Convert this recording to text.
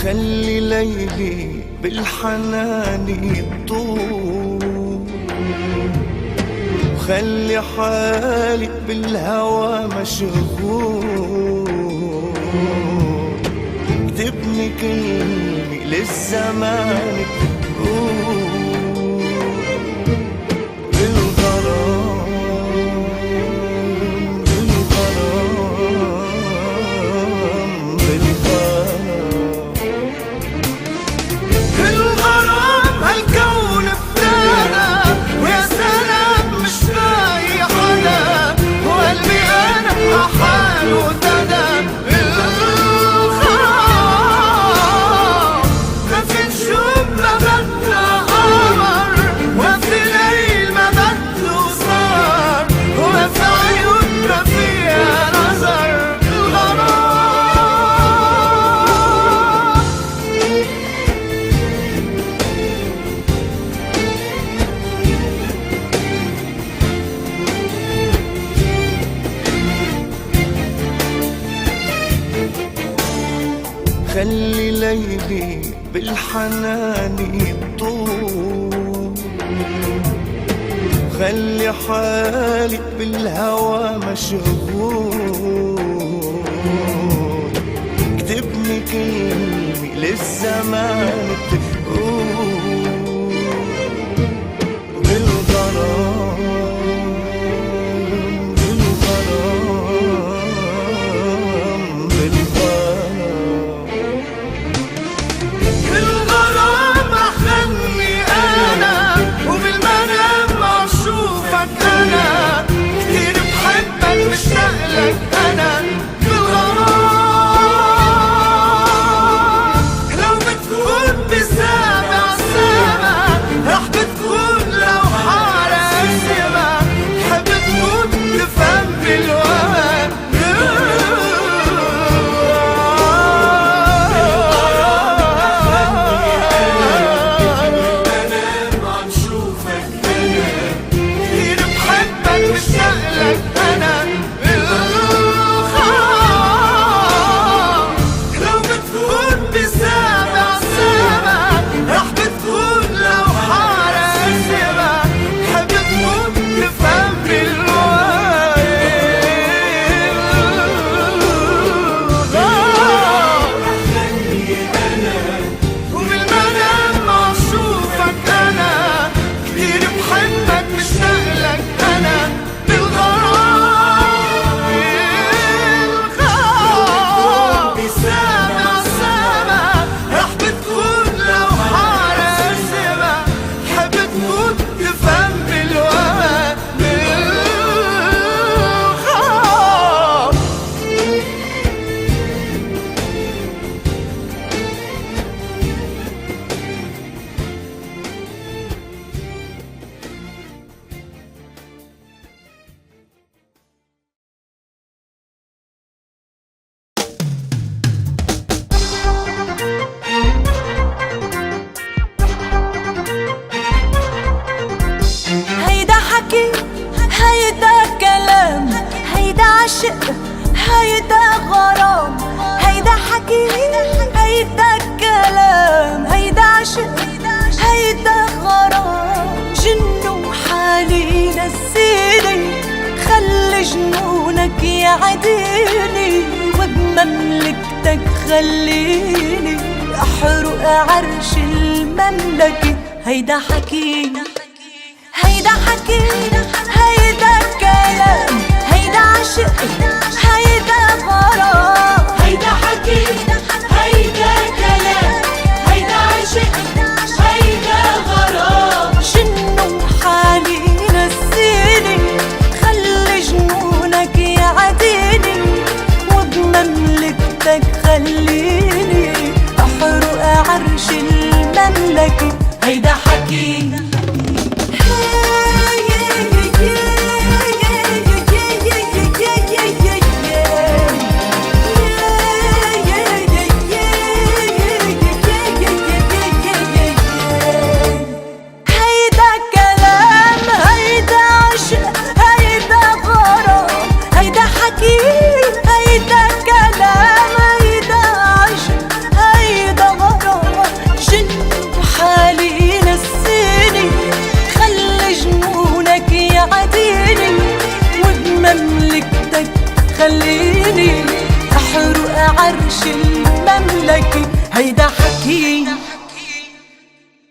خلي ليلي بالحنان يطول، وخلي حالي بالهوى مشغول. اكتبني كلمة للزمان تقول بالغرام بالغرام بالغرام. هالكون ابتدى ويا سلام مش لاقي حدا، وقلبي انا حاله ابتدى بالغرام. ما في نجوم ما بدها قمر، وفي ليل ما بدله سهر، وفي عيون ما فيها نظر. خلي ليلي بالحنان يطول، خلي حالي بالهوى مشغول. اكتبني كلمة للزمان تقول بالغرام بالغرام بالغرام. أخلي أنا وبالمنام أشوفك أنا، كتير بحبك مشتاق لك أنا بالغرام. لو بتكون بسابع سما رح بتكون، لو حارة سما حب تكون تفهم بالوهم. هيدا غرام، هيدا حكي، هيدا كلام، هيدا عشق، هيدا غرام. جنو حالي نسيني، خلي جنونك يعديني، وبمملكتك خليني احرق عرش المملكة. هيدا حكي، هيدا حكي، هيدا كلام، هيدا عشق، هيدا غرام. حكي، هيدا كلام، هيدا عشق، هيدا غرام. جن حالي نسيني، خلي جنونك يعديني، وبمملكتك خليني احرق عرش المملكة. هيدا حكي